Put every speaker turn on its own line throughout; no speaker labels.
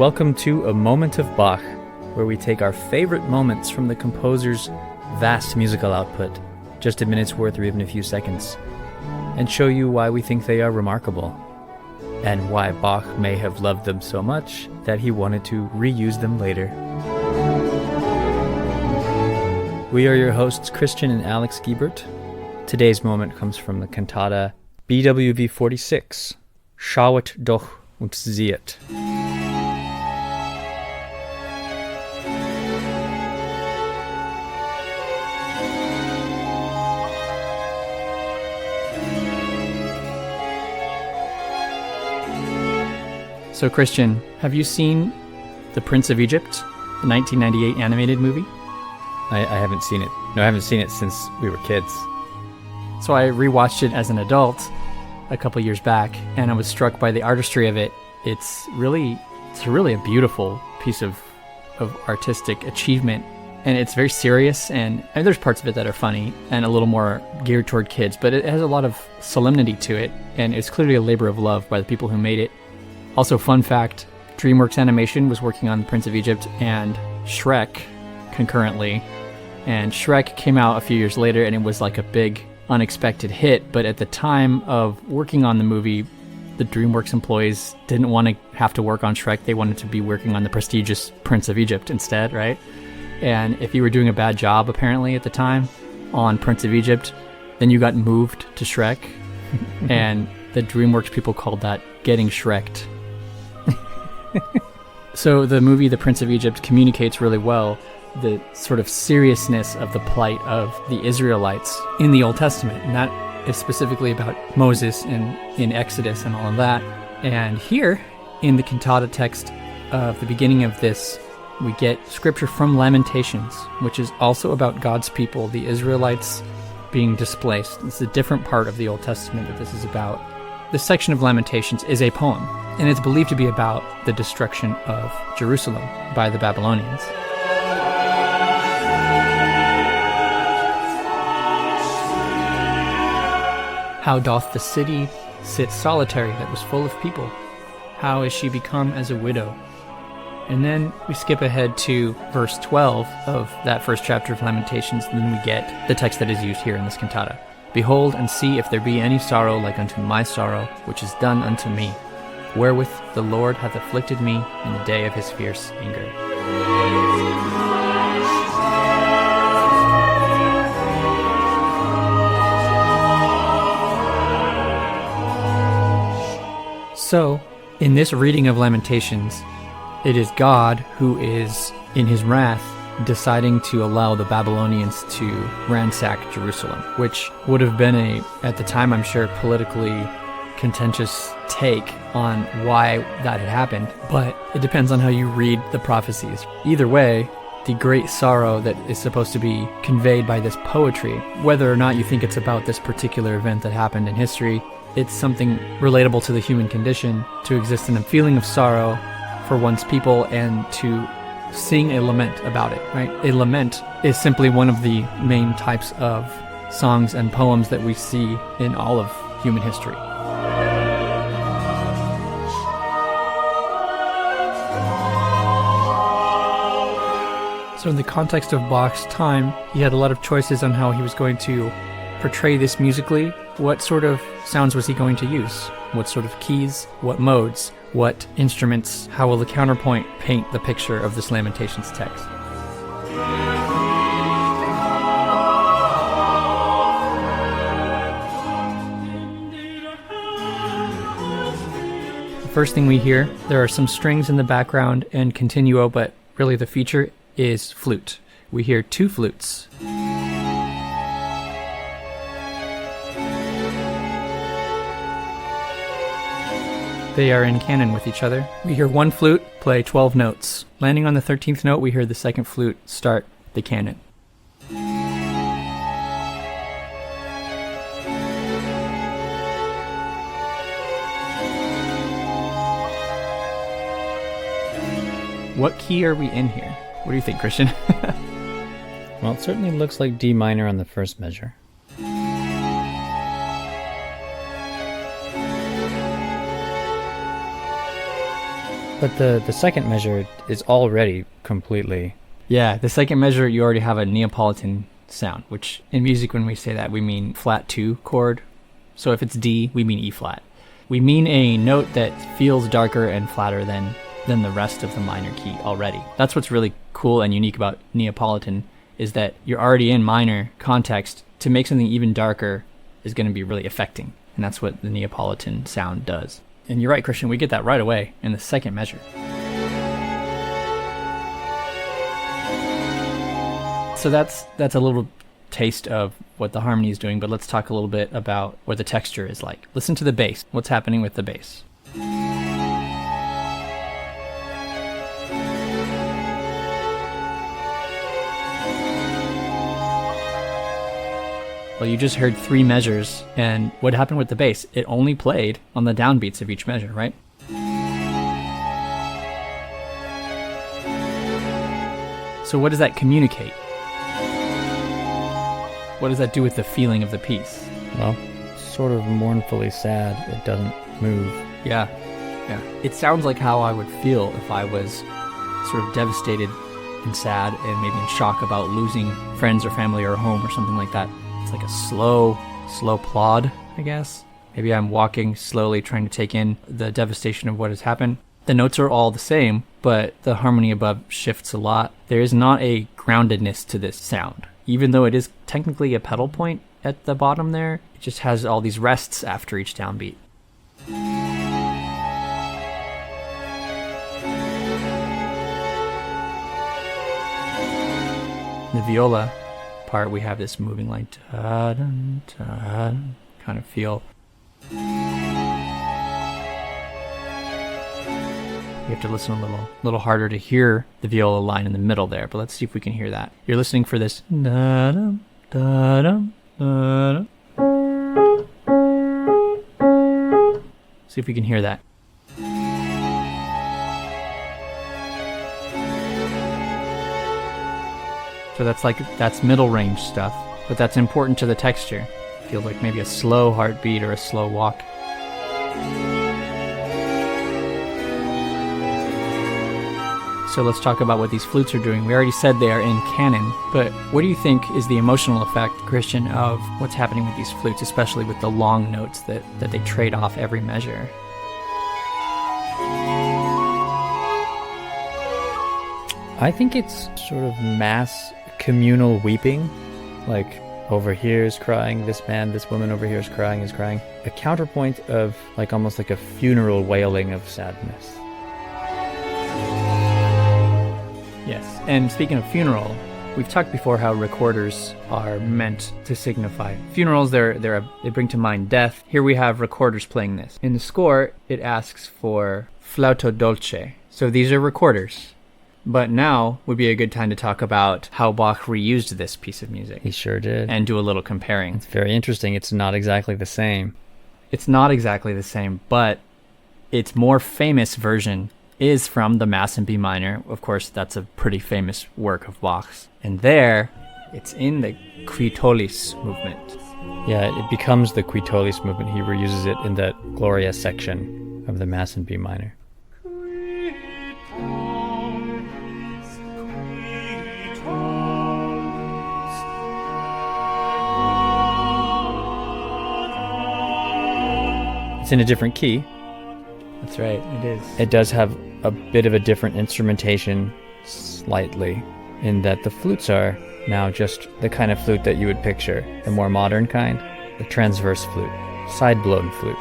Welcome to A Moment of Bach, where we take our favorite moments from the composer's vast musical output, just a minute's worth or even a few seconds, and show you why we think they are remarkable, and why Bach may have loved them so much that he wanted to reuse them later. We are your hosts, Christian and Alex Giebert. Today's moment comes from the cantata BWV 46, Schauet, doch sehet. So Christian, have you seen The Prince of Egypt, the 1998 animated movie?
I haven't seen it. No, I haven't seen it since we were kids.
So I rewatched it as an adult a couple years back, and I was struck by the artistry of it. It's really a beautiful piece of artistic achievement, and it's very serious, and there's parts of it that are funny and a little more geared toward kids, but it has a lot of solemnity to it, and it's clearly a labor of love by the people who made it. Also, fun fact, DreamWorks Animation was working on The Prince of Egypt and Shrek concurrently, and Shrek came out a few years later, and it was like a big unexpected hit, but at the time of working on the movie, the DreamWorks employees didn't want to have to work on Shrek. They wanted to be working on the prestigious Prince of Egypt instead, right? And if you were doing a bad job, apparently, at the time on Prince of Egypt, then you got moved to Shrek, and the DreamWorks people called that getting Shreked. So the movie The Prince of Egypt communicates really well the sort of seriousness of the plight of the Israelites in the Old Testament, and that is specifically about Moses and in Exodus and all of that. And here, in the cantata text of the beginning of this, we get scripture from Lamentations, which is also about God's people, the Israelites being displaced. It's a different part of the Old Testament that this is about. This section of Lamentations is a poem, and it's believed to be about the destruction of Jerusalem by the Babylonians. How doth the city sit solitary that was full of people? How is she become as a widow? And then we skip ahead to verse 12 of that first chapter of Lamentations, and then we get the text that is used here in this cantata. Behold and see if there be any sorrow like unto my sorrow, which is done unto me, wherewith the Lord hath afflicted me in the day of his fierce anger. So, in this reading of Lamentations, it is God who is, in his wrath, deciding to allow the Babylonians to ransack Jerusalem, which would have been at the time, I'm sure, politically contentious take on why that had happened, but it depends on how you read the prophecies. Either way, the great sorrow that is supposed to be conveyed by this poetry, whether or not you think it's about this particular event that happened in history, it's something relatable to the human condition, to exist in a feeling of sorrow for one's people and to sing a lament about it, right? A lament is simply one of the main types of songs and poems that we see in all of human history. So in the context of Bach's time, he had a lot of choices on how he was going to portray this musically. What sort of sounds was he going to use? What sort of keys? What modes? What instruments? How will the counterpoint paint the picture of this Lamentations text? The first thing we hear, there are some strings in the background and continuo, but really the feature is flute. We hear two flutes. They are in canon with each other. We hear one flute play 12 notes. Landing on the 13th note, we hear the second flute start the canon. What key are we in here? What do you think, Christian?
Well, it certainly looks like D minor on the first measure. But the second measure is already completely...
Yeah, the second measure, you already have a Neapolitan sound, which in music, when we say that, we mean flat 2 chord. So if it's D, we mean E flat. We mean a note that feels darker and flatter than the rest of the minor key already. That's what's really cool and unique about Neapolitan, is that you're already in minor context. To make something even darker is going to be really affecting. And that's what the Neapolitan sound does. And you're right, Christian, we get that right away in the second measure. So that's a little taste of what the harmony is doing, but let's talk a little bit about what the texture is like. Listen to the bass. What's happening with the bass? Well, you just heard 3 measures, and what happened with the bass? It only played on the downbeats of each measure, right? So what does that communicate? What does that do with the feeling of the piece?
Well, sort of mournfully sad. It doesn't move.
Yeah. It sounds like how I would feel if I was sort of devastated and sad and maybe in shock about losing friends or family or a home or something like that. It's like a slow plod, I guess. Maybe I'm walking slowly trying to take in the devastation of what has happened. The notes are all the same, but the harmony above shifts a lot. There is not a groundedness to this sound. Even though it is technically a pedal point at the bottom there, it just has all these rests after each downbeat. The viola part, we have this moving line, ta-dun, ta-dun, kind of feel. You have to listen a little harder to hear the viola line in the middle there, but let's see if we can hear that. You're listening for this. Da-dum, da-dum, da-dum. See if we can hear that. So that's middle range stuff, but that's important to the texture. Feels like maybe a slow heartbeat or a slow walk. So let's talk about what these flutes are doing. We already said they are in canon, but what do you think is the emotional effect, Christian, of what's happening with these flutes, especially with the long notes that they trade off every measure?
I think it's sort of mass communal weeping. Like, over here is crying, this man, this woman over here is crying. A counterpoint of like almost like a funeral wailing of sadness.
Yes, and speaking of funeral, we've talked before how recorders are meant to signify funerals. They bring to mind death. Here we have recorders playing this. In the score, it asks for flauto dolce. So these are recorders. But now would be a good time to talk about how Bach reused this piece of music.
He sure did.
And do a little comparing.
It's very interesting. It's not exactly the same.
It's not exactly the same, but its more famous version is from the Mass in B minor. Of course, that's a pretty famous work of Bach's. And there, it's in the qui tollis movement.
Yeah, it becomes the qui tollis movement. He reuses it in the Gloria section of the Mass in B minor. It's in a different key.
That's right, it is.
It does have a bit of a different instrumentation, slightly, in that the flutes are now just the kind of flute that you would picture, the more modern kind, the transverse flute, side-blown flute.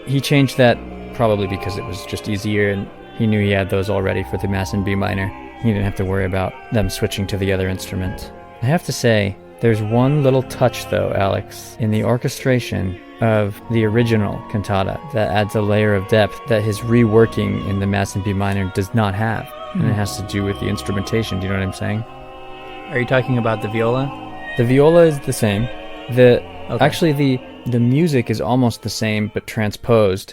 He changed that probably because it was just easier and he knew he had those already for the Mass in B minor. He didn't have to worry about them switching to the other instrument. I have to say, there's one little touch though, Alex, in the orchestration of the original cantata that adds a layer of depth that his reworking in the Mass in B minor does not have. And it has to do with the instrumentation. Do you know what I'm saying?
Are you talking about the viola?
The viola is the same. Actually, the music is almost the same but transposed,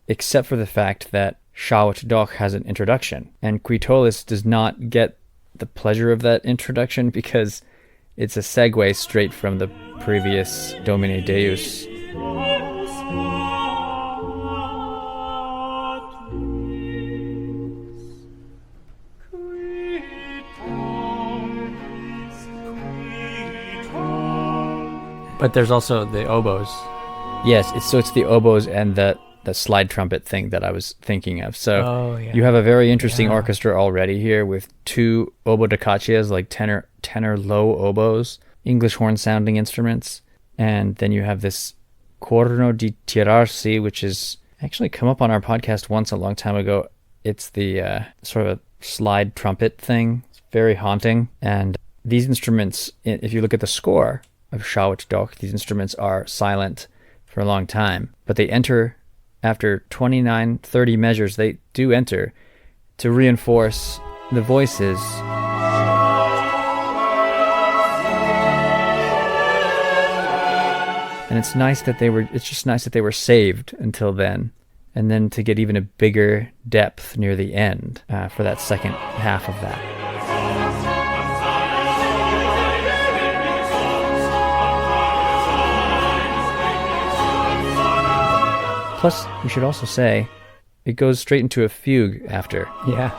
except for the fact that Schauet, doch has an introduction, and qui tollis does not get the pleasure of that introduction because it's a segue straight from the previous Domine Deus.
But there's also the oboes.
Yes, it's the oboes and the slide trumpet thing that I was thinking of. So
yeah.
you have a very interesting orchestra already here with two oboe da caccias, like tenor low oboes, English horn sounding instruments. And then you have this corno di tirarsi, which is actually come up on our podcast once a long time ago. It's the sort of a slide trumpet thing. It's very haunting. And these instruments, if you look at the score of Schauet, doch, these instruments are silent for a long time, but they enter after 29, 30 measures. They do enter to reinforce the voices. And it's just nice that they were saved until then, and then to get even a bigger depth near the end for that second half of that. Plus, we should also say, it goes straight into a fugue after.
Yeah.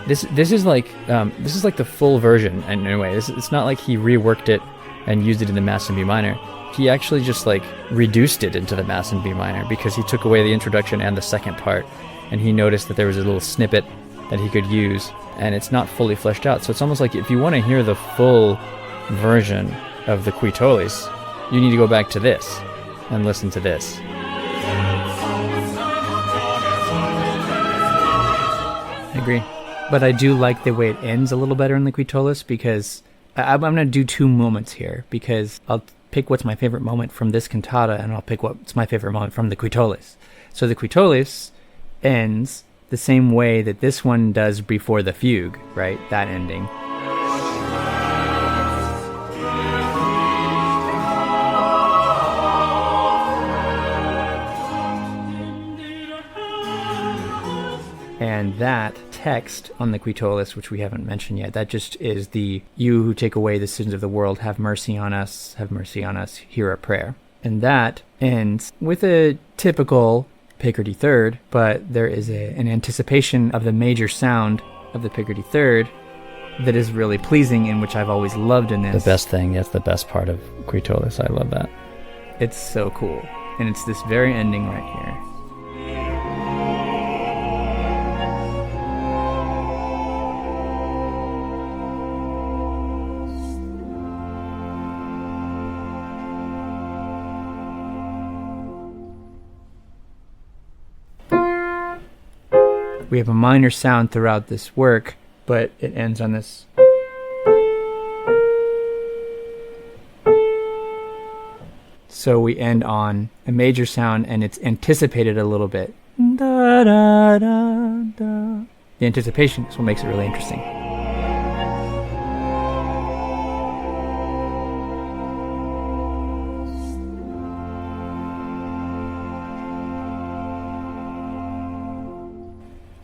This is like the full version in a way. It's not like he reworked it and used it in the Mass in B minor. He actually just like reduced it into the Mass in B minor because he took away the introduction and the second part, and he noticed that there was a little snippet that he could use, and it's not fully fleshed out. So it's almost like if you want to hear the full version of the Qui Tollis, you need to go back to this and listen to this.
I agree. But I do like the way it ends a little better in the Qui Tollis, because I'm going to do two moments here, because I'll pick what's my favorite moment from this cantata, and I'll pick what's my favorite moment from the Qui Tollis. So the Qui Tollis ends the same way that this one does before the fugue, right? That ending. And that text on the Qui Tollis, which we haven't mentioned yet, that just is the "You who take away the sins of the world, have mercy on us, hear our prayer." And that ends with a typical Picardy third, but there is an anticipation of the major sound of the Picardy third that is really pleasing, and which I've always loved in this.
The best thing, that's the best part of Qui Tollis. I love that.
It's so cool. And it's this very ending right here. We have a minor sound throughout this work, but it ends on this. So we end on a major sound, and it's anticipated a little bit. Da, da, da, da. The anticipation is what makes it really interesting.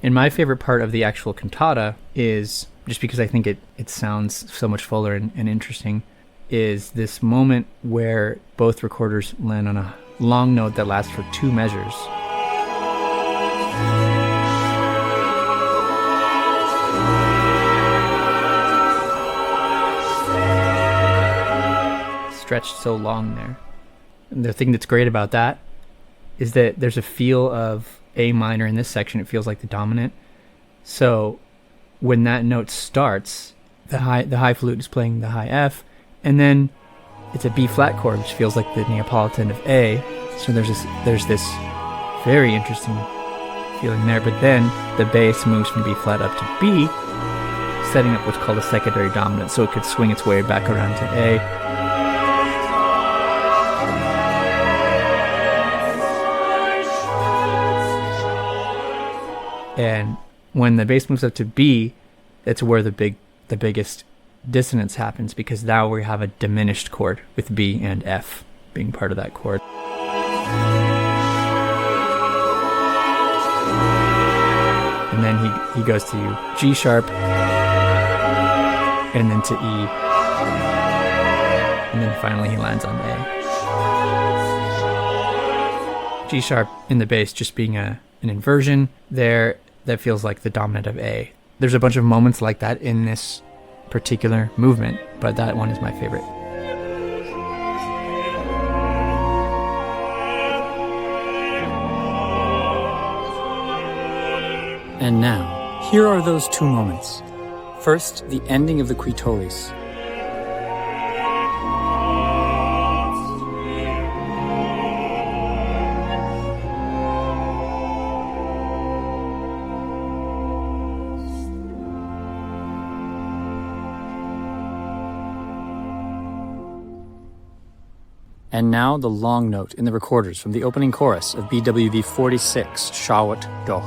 And my favorite part of the actual cantata is, just because I think it sounds so much fuller and interesting, is this moment where both recorders land on a long note that lasts for 2 measures. Stretched so long there. And the thing that's great about that is that there's a feel of A minor in this section. It feels like the dominant. So when that note starts, the high flute is playing the high F, and then it's a B flat chord, which feels like the Neapolitan of A. So there's this very interesting feeling there. But then the bass moves from B flat up to B, setting up what's called a secondary dominant, so it could swing its way back around to A. And when the bass moves up to B, that's where the biggest dissonance happens because now we have a diminished chord with B and F being part of that chord. And then he goes to G sharp, and then to E, and then finally he lands on A. G sharp in the bass just being an inversion there that feels like the dominant of A. There's a bunch of moments like that in this particular movement, but that one is my favorite.
And now, here are those two moments. First, the ending of the qui tollis. And now the long note in the recorders from the opening chorus of BWV 46, Schauet, doch.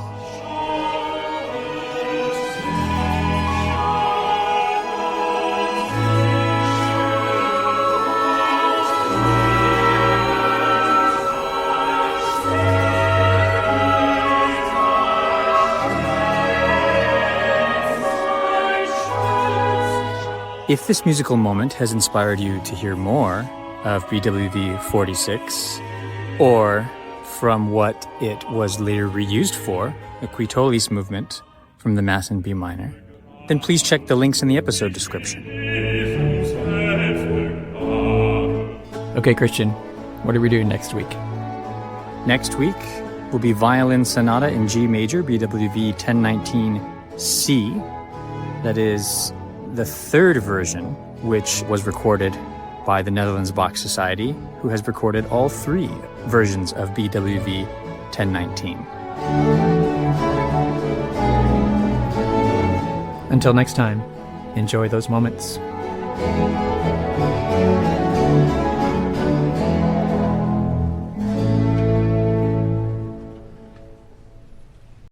If this musical moment has inspired you to hear more of BWV 46, or from what it was later reused for, the qui tollis movement from the Mass in B minor, then please check the links in the episode description.
Okay, Christian, what are we doing next week?
Next week will be Violin Sonata in G major, BWV 1019C. That is the third version, which was recorded by the Netherlands Bach Society, who has recorded all three versions of BWV 1019.
Until next time, enjoy those moments.